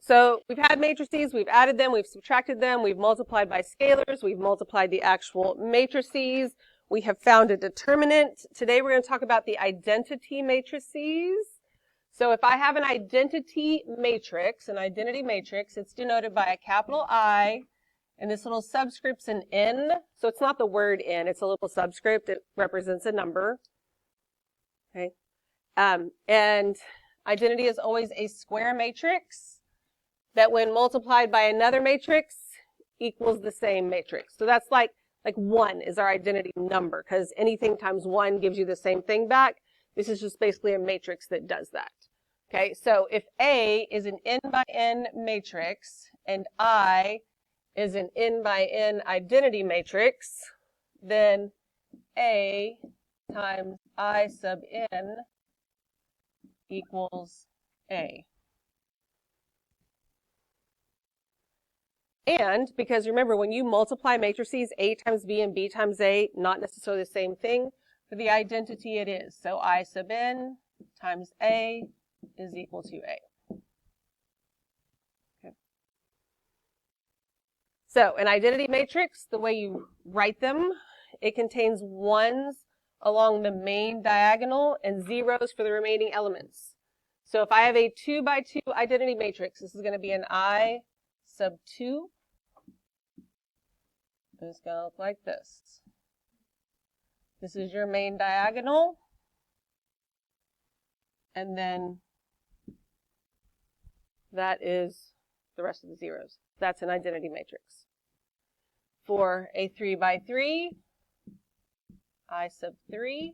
So we've had matrices, we've added them, we've subtracted them, we've multiplied by scalars, we've multiplied the actual matrices, we have found a determinant. Today we're going to talk about the identity matrices. So if I have an identity matrix, it's denoted by a capital I, and this little subscript's an N. So it's not the word N, it's a little subscript. It represents a number. Okay. And identity is always a square matrix that when multiplied by another matrix equals the same matrix. So that's like 1 is our identity number, because anything times 1 gives you the same thing back. This is just basically a matrix that does that. Okay, so if A is an n by n matrix and I is an n by n identity matrix, then A times I sub n equals A. And because remember, when you multiply matrices, A times B and B times A, not necessarily the same thing. For the identity it is. So I sub n times A is equal to A. Okay. So an identity matrix, the way you write them, it contains 1s along the main diagonal and 0s for the remaining elements. So if I have a 2 by 2 identity matrix, this is going to be an I sub 2. It's going to look like this. This is your main diagonal. And then that is the rest of the zeros. That's an identity matrix. For a 3 by 3, I sub 3,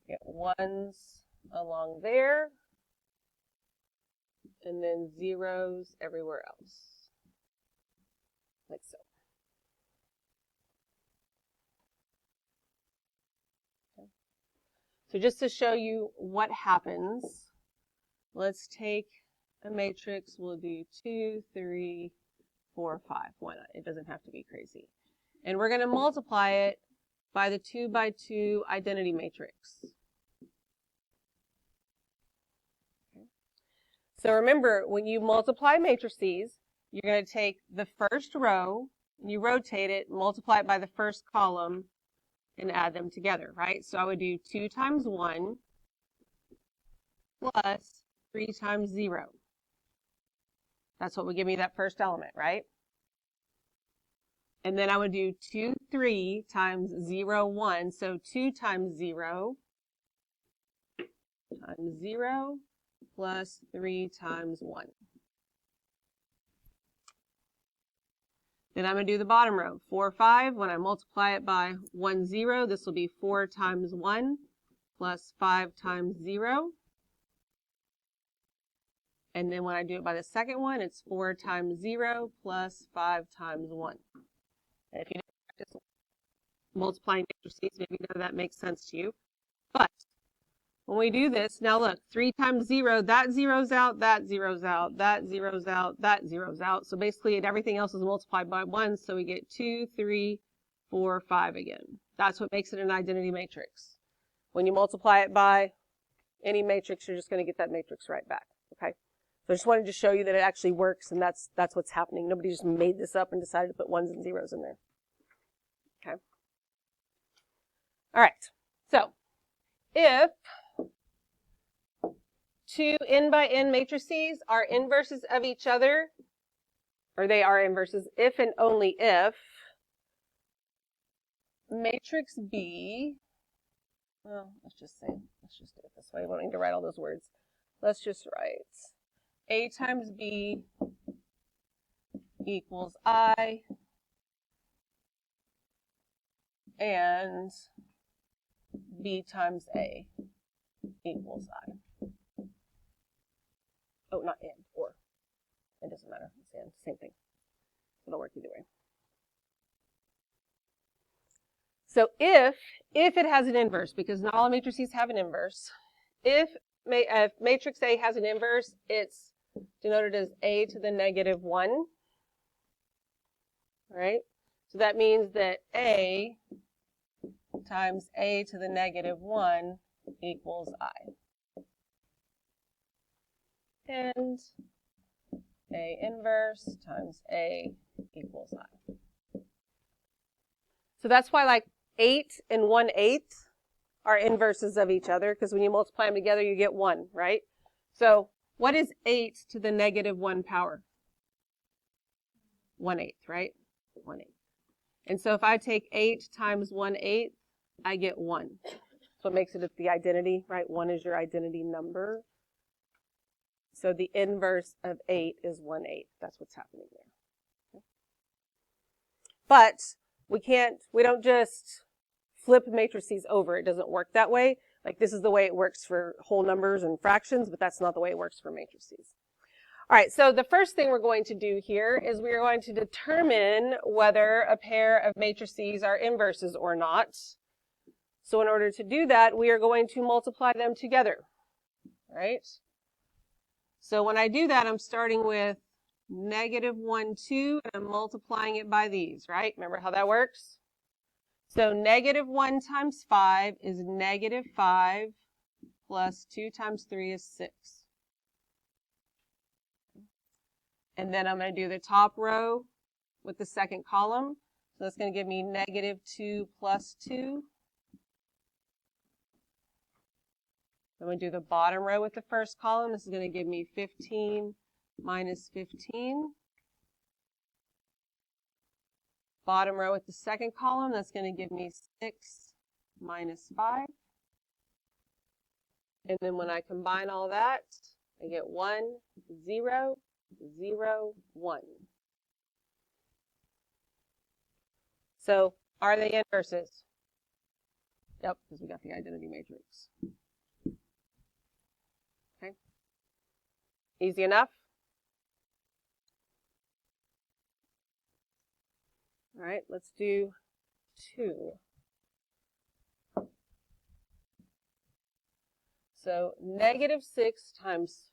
get 1s along there, and then 0s everywhere else, like so. Okay. So just to show you what happens, let's take a matrix. We'll do 2, 3, 4, 5. Why not? It doesn't have to be crazy. And we're going to multiply it by the 2 by 2 identity matrix. Okay. So remember, when you multiply matrices, you're going to take the first row, you rotate it, multiply it by the first column, and add them together, right? So I would do 2 times 1 plus 3 times 0. That's what would give me that first element, right? And then I would do 2, 3 times 0, 1. So 2 times 0 times 0 plus 3 times 1. Then I'm going to do the bottom row. 4, 5. When I multiply it by 1, 0, this will be 4 times 1 plus 5 times 0. And then when I do it by the second one, it's 4 times 0 plus 5 times 1. And if you didn't practice multiplying matrices, maybe none of that makes sense to you. But when we do this, now look, 3 times 0, that zeroes out, that zeroes out, that zeroes out, that zeroes out. So basically everything else is multiplied by 1, so we get 2, 3, 4, 5 again. That's what makes it an identity matrix. When you multiply it by any matrix, you're just going to get that matrix right back, okay? So I just wanted to show you that it actually works, and that's what's happening. Nobody just made this up and decided to put 1s and 0s in there. Okay. All right. So if 2 n by n matrices are inverses of each other, or they are inverses if and only if matrix B, well, let's just do it this way. We don't need to write all those words. Let's just write A times B equals I, and B times A equals I. Oh, not and, or. It doesn't matter. It's and, same thing. It'll work either way. So if it has an inverse, because not all matrices have an inverse, if matrix A has an inverse, it's denoted as A to the negative 1. All right? So that means that A times A to the negative 1 equals I. and A inverse times A equals I. So that's why like 8 and 1/8 are inverses of each other, because when you multiply them together, you get 1, right? So what is 8 to the negative 1 power? 1/8, right? 1/8. And so if I take 8 times 1/8, I get 1. So what makes it the identity, right? 1 is your identity number. So the inverse of 8 is 1/8. That's what's happening there. Okay. But we don't just flip matrices over. It doesn't work that way. Like this is the way it works for whole numbers and fractions, but that's not the way it works for matrices. All right, so the first thing we're going to do here is we are going to determine whether a pair of matrices are inverses or not. So in order to do that, we are going to multiply them together, right? So when I do that, I'm starting with -1, 2, and I'm multiplying it by these, right? Remember how that works? So -1 times 5 is -5 plus 2 times 3 is 6. And then I'm going to do the top row with the second column. So that's going to give me -2 plus 2. I'm going to do the bottom row with the first column. This is going to give me 15 minus 15. Bottom row with the second column, that's going to give me 6 minus 5. And then when I combine all that, I get 1, 0, 0, 1. So are they inverses? Yep, because we got the identity matrix. Okay. Easy enough? All right, let's do 2. So -6 times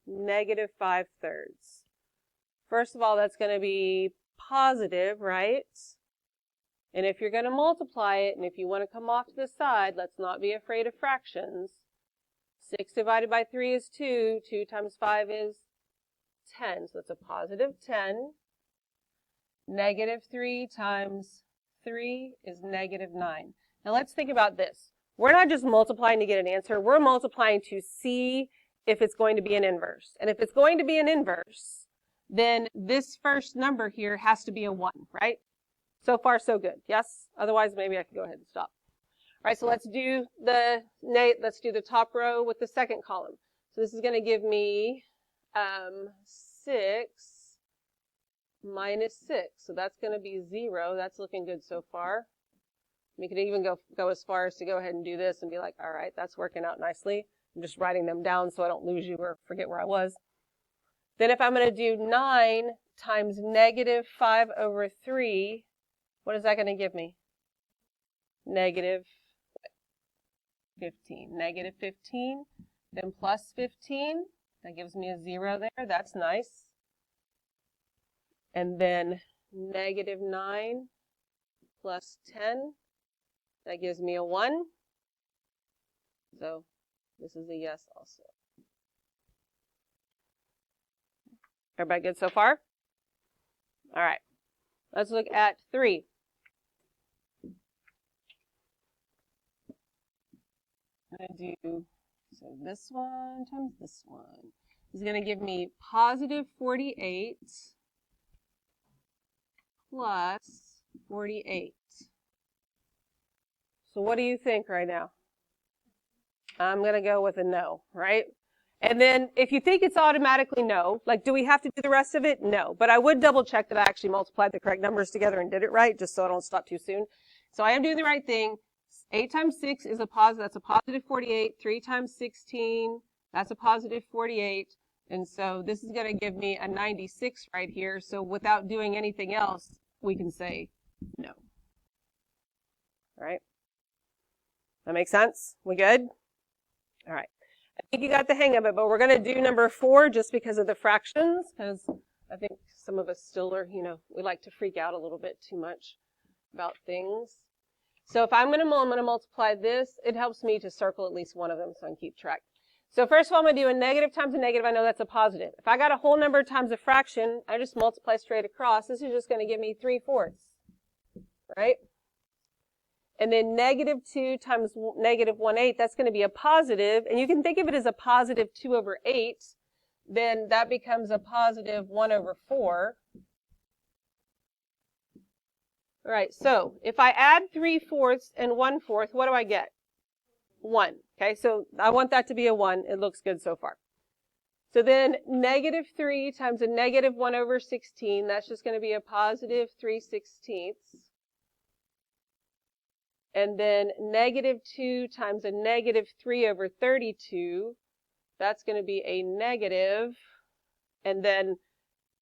-5/3. First of all, that's going to be positive, right? And if you're going to multiply it, and if you want to come off to the side, let's not be afraid of fractions. 6 divided by 3 is 2. 2 times 5 is 10. So that's a positive 10. -3 times 3 is -9. Now let's think about this. We're not just multiplying to get an answer. We're multiplying to see if it's going to be an inverse. And if it's going to be an inverse, then this first number here has to be a 1, right? So far, so good. Yes? Otherwise, maybe I could go ahead and stop. All right, so let's do the top row with the second column. So this is going to give me 6 minus 6. So that's going to be 0. That's looking good so far. We could even go as far as to go ahead and do this and be like, all right, that's working out nicely. I'm just writing them down so I don't lose you or forget where I was. Then if I'm going to do 9 times -5/3, what is that going to give me? -15. -15, then plus 15. That gives me a 0 there. That's nice. And then -9 plus 10. That gives me a 1. So this is a yes also. Everybody good so far? All right. Let's look at 3. I'm going to do, so this one times this one. This is going to give me positive 48 plus 48. So what do you think right now? I'm going to go with a no, right? And then if you think it's automatically no, like do we have to do the rest of it? No. But I would double check that I actually multiplied the correct numbers together and did it right, just so I don't stop too soon. So I am doing the right thing. 8 times 6 is a positive, that's a positive 48. 3 times 16, that's a positive 48. And so this is going to give me a 96 right here. So without doing anything else, we can say no. All right. That makes sense? We good? All right. I think you got the hang of it, but we're going to do number 4 just because of the fractions, because I think some of us still are, we like to freak out a little bit too much about things. So if I'm going to multiply this, it helps me to circle at least one of them so I can keep track. So first of all, I'm going to do a negative times a negative. I know that's a positive. If I got a whole number times a fraction, I just multiply straight across. This is just going to give me 3/4, right? And then negative 2 times negative 1/8, that's going to be a positive. And you can think of it as a positive 2/8. Then that becomes a positive 1/4. All right, so if I add 3/4 and 1/4, what do I get? 1. Okay, so I want that to be a 1. It looks good so far. So then negative 3 times a negative 1/16, that's just going to be a positive 3/16. And then negative 2 times a negative 3/32, that's going to be a negative. And then,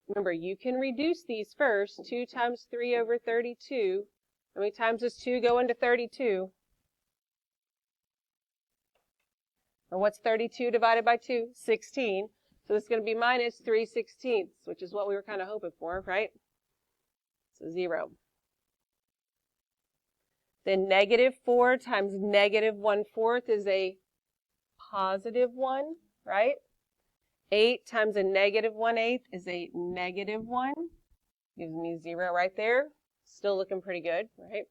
remember, you can reduce these first. 2 times 3/32. How many times does 2 go into 32? And what's 32 divided by 2? 16. So this is going to be minus 3/16, which is what we were kind of hoping for, right? So 0. Then negative 4 times negative 1/4 is a positive 1, right? 8 times a negative 1/8 is a negative 1. Gives me 0 right there. Still looking pretty good, right?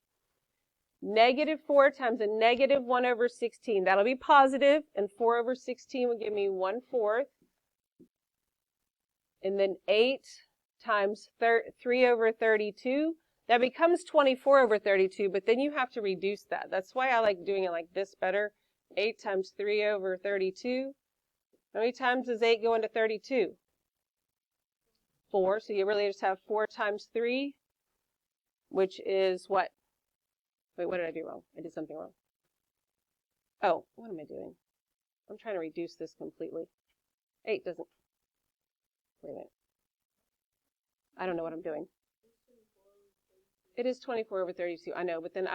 Negative 4 times a negative 1/16. That'll be positive, and 4/16 will give me 1/4. And then 8 times 3/32. That becomes 24/32, but then you have to reduce that. That's why I like doing it like this better. 8 times 3/32. How many times does 8 go into 32? 4. So you really just have 4 times 3, which is what? Wait, what did I do wrong? I did something wrong. Oh, what am I doing? I'm trying to reduce this completely. 8 doesn't. Wait a minute. I don't know what I'm doing. It is 24/32. I know, but then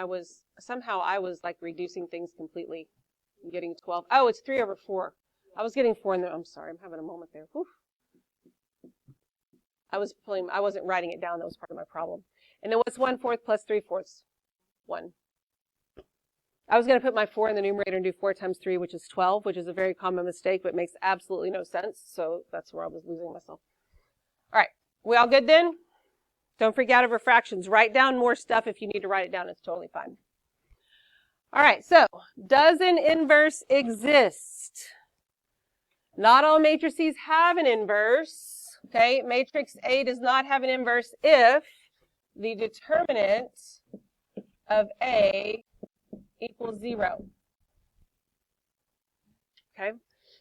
somehow I was like reducing things completely. I'm getting 12. Oh, it's 3/4. I was getting 4 in there. I'm sorry. I'm having a moment there. Whew. I wasn't writing it down. That was part of my problem. And then what's 1/4 plus 3/4? 1. I was going to put my 4 in the numerator and do 4 times 3, which is 12, which is a very common mistake, but makes absolutely no sense. So that's where I was losing myself. All right. We all good then? Don't freak out over fractions. Write down more stuff if you need to write it down. It's totally fine. All right. So does an inverse exist? Not all matrices have an inverse. Okay. Matrix A does not have an inverse if the determinant of A equals 0. Okay.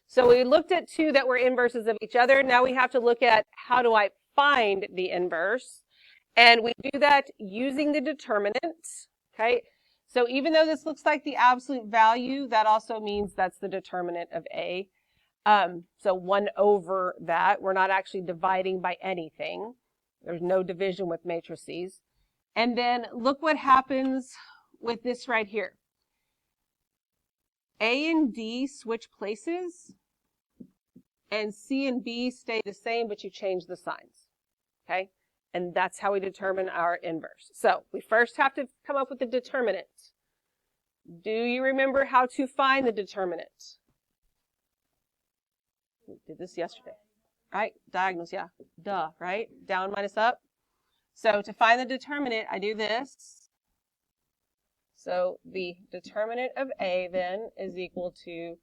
So we looked at 2 that were inverses of each other. Now we have to look at how do I find the inverse. And we do that using the determinant, okay? So even though this looks like the absolute value, that also means that's the determinant of A. So 1 over that. We're not actually dividing by anything. There's no division with matrices. And then look what happens with this right here. A and D switch places, and C and B stay the same, but you change the signs, okay? And that's how we determine our inverse. So we first have to come up with the determinant. Do you remember how to find the determinant? We did this yesterday, right? Diagonals, yeah. Duh, right? Down minus up. So to find the determinant, I do this. So the determinant of A then is equal to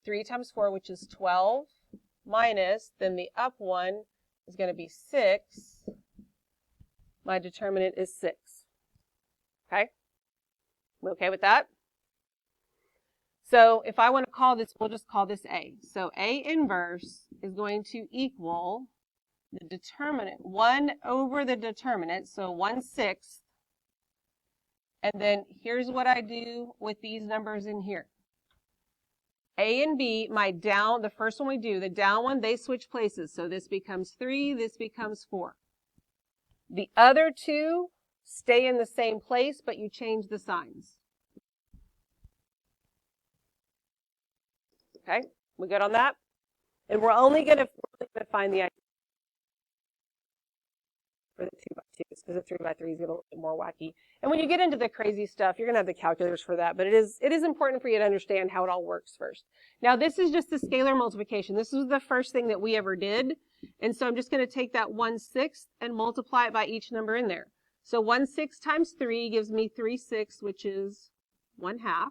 3 times 4, which is 12, minus, then the up one is going to be 6. My determinant is 6. Okay? We okay with that? So if I want to call this, we'll just call this A. So A inverse is going to equal the determinant, 1 over the determinant, so 1/6. And then here's what I do with these numbers in here. A and B, the first one we do, the down one, they switch places. So this becomes 3, this becomes 4. The other 2 stay in the same place, but you change the signs. Okay, we good on that? And we're only going to find the for the 2x2s, because the 3x3s get a little bit more wacky. And when you get into the crazy stuff, you're going to have the calculators for that, but it is important for you to understand how it all works first. Now, this is just the scalar multiplication. This was the first thing that we ever did, and so I'm just going to take that 1/6 and multiply it by each number in there. So 1/6 times 3 gives me 3/6, which is 1/2.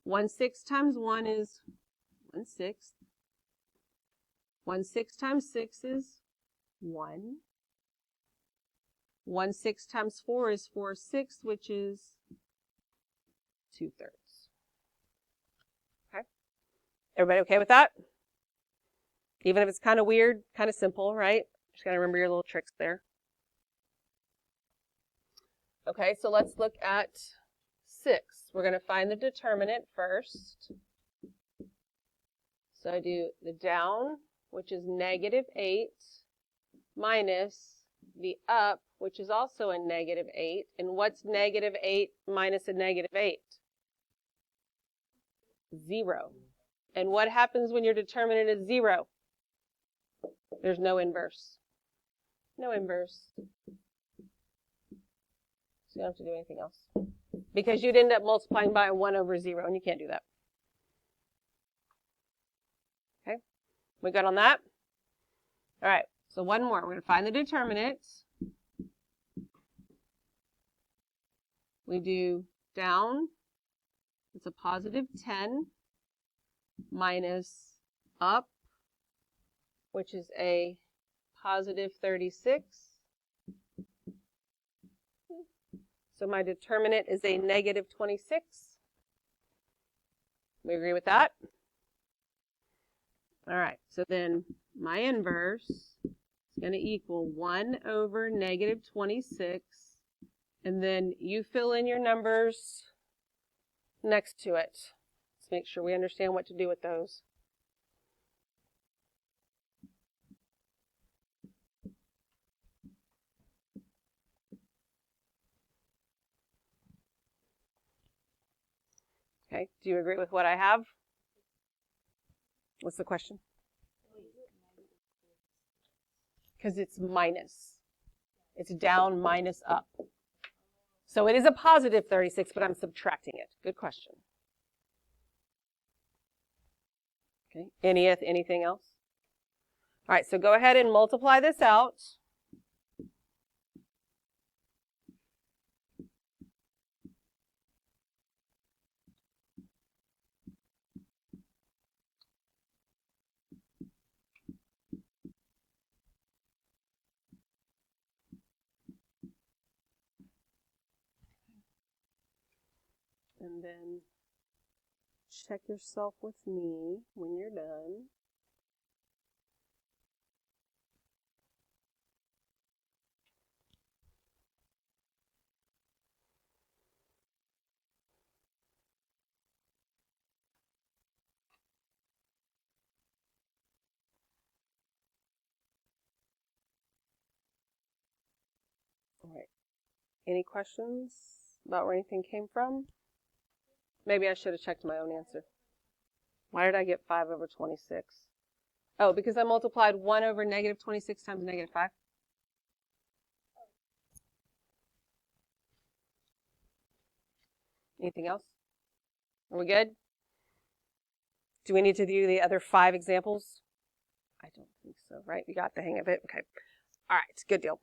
1/6 times 1 is 1/6. 1/6 times 6 is 1. 1/6 times 4 is 4/6, which is 2/3. Okay? Everybody okay with that? Even if it's kind of weird, kind of simple, right? Just gotta remember your little tricks there. Okay, so let's look at 6. We're going to find the determinant first. So I do the down, which is -8, minus the up, which is also a -8. And what's -8 minus a -8? 0. And what happens when your determinant is 0? There's no inverse. No inverse. So you don't have to do anything else. Because you'd end up multiplying by 1/0, and you can't do that. Okay? We good on that? All right, so one more. We're going to find the determinant. We do down, it's a +10, minus up, which is a +36. So my determinant is a -26. We agree with that? All right, so then my inverse is going to equal 1/-26. And then you fill in your numbers next to it. Let's make sure we understand what to do with those. Okay, do you agree with what I have? What's the question? Because it's minus. It's down minus up. So it is a +36, but I'm subtracting it. Good question. Okay, anything else? All right, so go ahead and multiply this out. And then check yourself with me when you're done. All right. Any questions about where anything came from? Maybe I should have checked my own answer. Why did I get 5/26? Oh, because I multiplied 1/-26 times -5. Anything else? Are we good? Do we need to do the other 5 examples? I don't think so, right? You got the hang of it? Okay. All right, good deal.